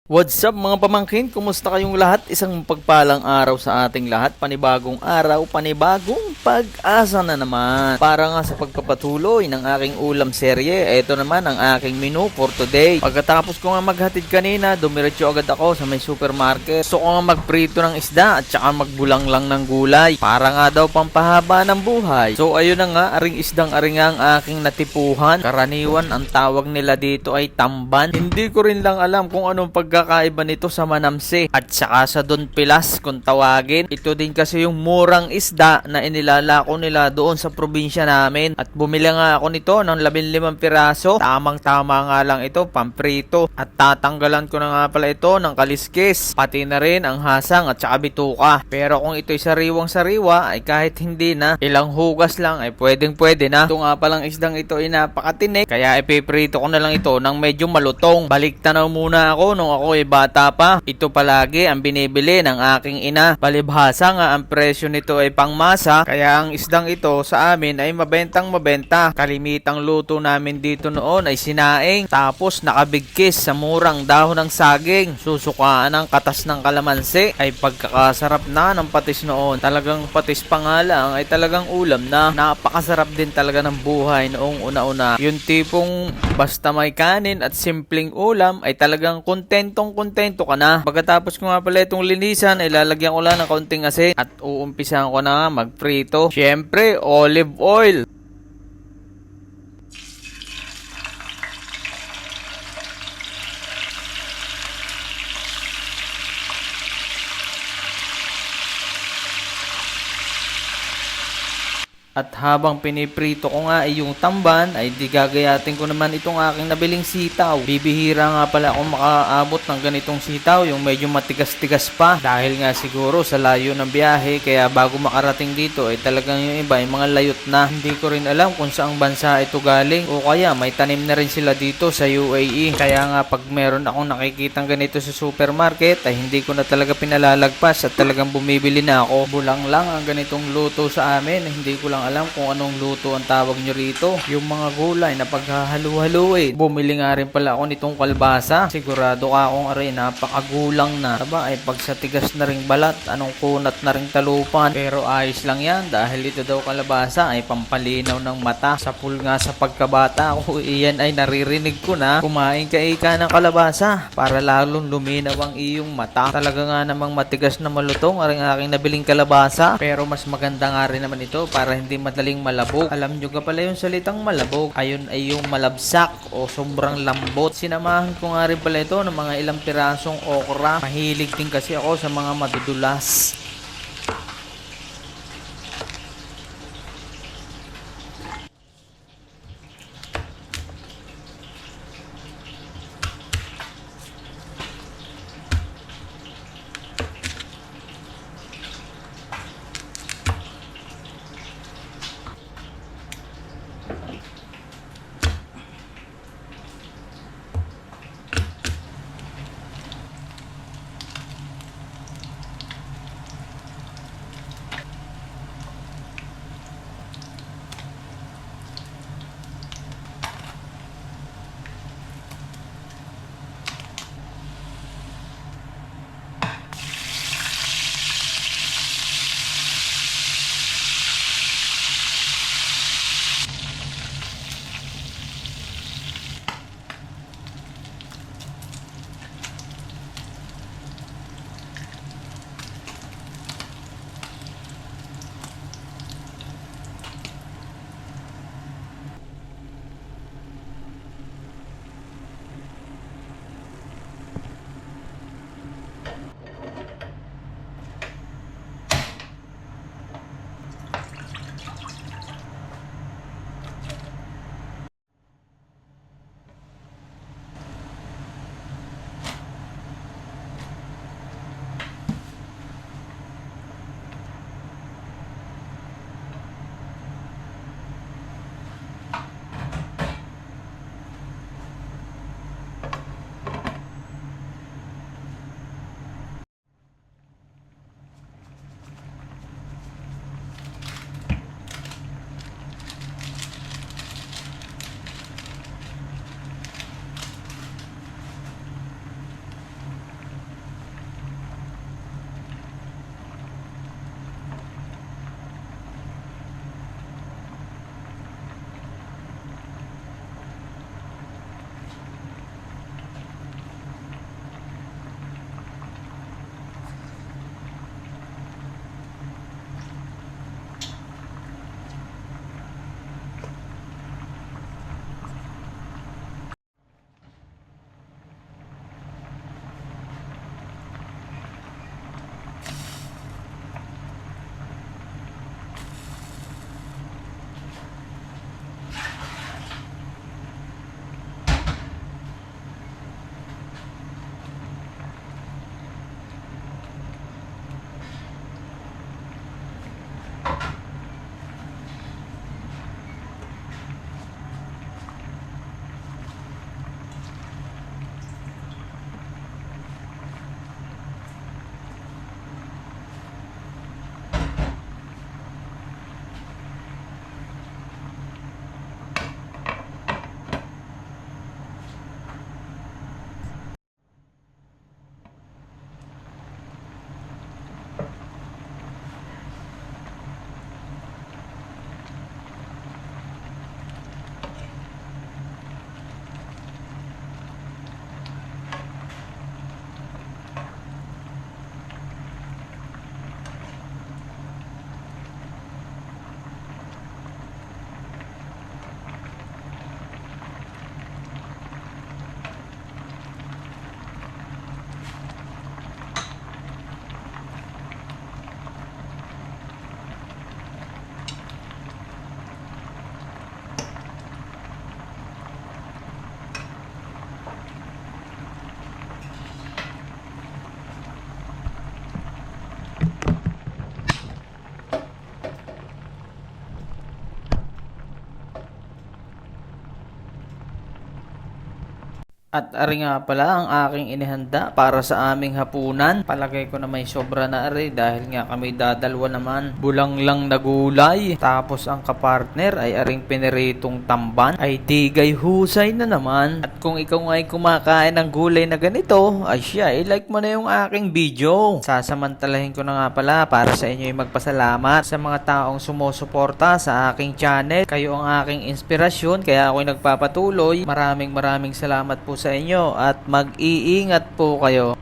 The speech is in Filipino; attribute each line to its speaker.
Speaker 1: What's up mga pamangkin? Kumusta kayong lahat? Isang pagpalang araw sa ating lahat. Panibagong araw, panibagong pag-asa na naman. Para nga sa pagpapatuloy ng aking ulam serye, ito naman ang aking menu for today. Pagkatapos ko nga maghatid kanina, dumiretso agad ako sa may supermarket. Gusto ko nga magprito ng isda at saka magbulang lang ng gulay. Para nga daw pampahaba ng buhay. So ayun na nga, aring isdang aring ang aking natipuhan. Karaniwan ang tawag nila dito ay tamban. Hindi ko rin lang alam kung anong pagkakaiba nito sa manamse at saka sa Don Pilas kung tawagin. Ito din kasi yung murang isda na inilalako nila doon sa probinsya namin. At bumili nga ako nito ng 15 piraso. Tamang tama nga lang ito, pamprito. At tatanggalan ko na nga pala ito ng kaliskis. Pati na rin ang hasang at saka bituka. Pero kung ito'y sariwang sariwa ay kahit hindi na, ilang hugas lang ay pwedeng pwede na. Ito nga palang isdang ito ay napakatinik. Kaya ipiprito ko na lang ito ng medyo malutong. Balik tanaw muna ako nung ako bata pa. Ito palagi ang binibili ng aking ina. Palibhasa nga ang presyo nito ay pangmasa, kaya ang isdang ito sa amin ay mabentang mabenta. Kalimitang luto namin dito noon ay sinaing, tapos nakabigkis sa murang dahon ng saging. Susukaan ng katas ng kalamansi ay pagkakasarap na ng patis noon. Talagang patis pa nga lang ay talagang ulam na. Napakasarap din talaga ng buhay noong una-una. Yung tipong basta may kanin at simpleng ulam ay talagang kontento ka na. Pagkatapos ko nga pala itong linisan, ay lalagyan ko lang ng kaunting asin at uumpisahan ko na magprito. Syempre, olive oil. At habang piniprito ko nga ay yung tamban, ay di gagayatin ko naman itong aking nabiling sitaw. Bibihira nga pala akong makaabot ng ganitong sitaw, yung medyo matigas-tigas pa. Dahil nga siguro sa layo ng biyahe, kaya bago makarating dito ay talagang yung iba ay mga layot na. Hindi ko rin alam kung saang bansa ito galing o kaya may tanim na rin sila dito sa UAE. Kaya nga pag meron akong nakikitang ganito sa supermarket ay hindi ko na talaga pinalalagpas at talagang bumibili na ako. Bulang lang ang ganitong luto sa amin, hindi ko lang alam kung anong luto ang tawag nyo rito. Yung mga gulay na paghahalu-haluin. Bumili nga rin pala ako nitong kalbasa. Sigurado ka akong aray, napakagulang na. Aba, ay pag sa tigas na ring balat, anong kunat na ring talupan. Pero ayos lang yan dahil ito daw kalabasa ay pampalinaw ng mata. Sa pool nga sa pagkabata ko, iyan ay naririnig ko na kumain ka ika ng kalabasa para lalong luminaw ang iyong mata. Talaga nga namang matigas na malutong aring aking nabiling kalabasa. Pero mas maganda nga rin naman ito para hindi madaling malabog. Alam nyo ka pala yung salitang malabog. Ayun ay yung malabsak o sobrang lambot. Sinamahan ko nga rin pala ito ng mga ilang pirasong okra. Mahilig din kasi ako sa mga madudulas. At ari nga pala ang aking inihanda para sa aming hapunan. Palagay ko na may sobra na ari dahil nga kami dadalwa naman. Bulang lang na gulay. Tapos ang kapartner ay aring piniritong tamban. Ay digay husay na naman. At kung ikaw ay kumakain ng gulay na ganito, ay siya, like mo na yung aking video. Sasamantalahin ko na nga pala para sa inyo yung magpasalamat sa mga taong sumusuporta sa aking channel. Kayo ang aking inspirasyon kaya ako'y nagpapatuloy. Maraming salamat po sa inyo at mag-iingat po kayo.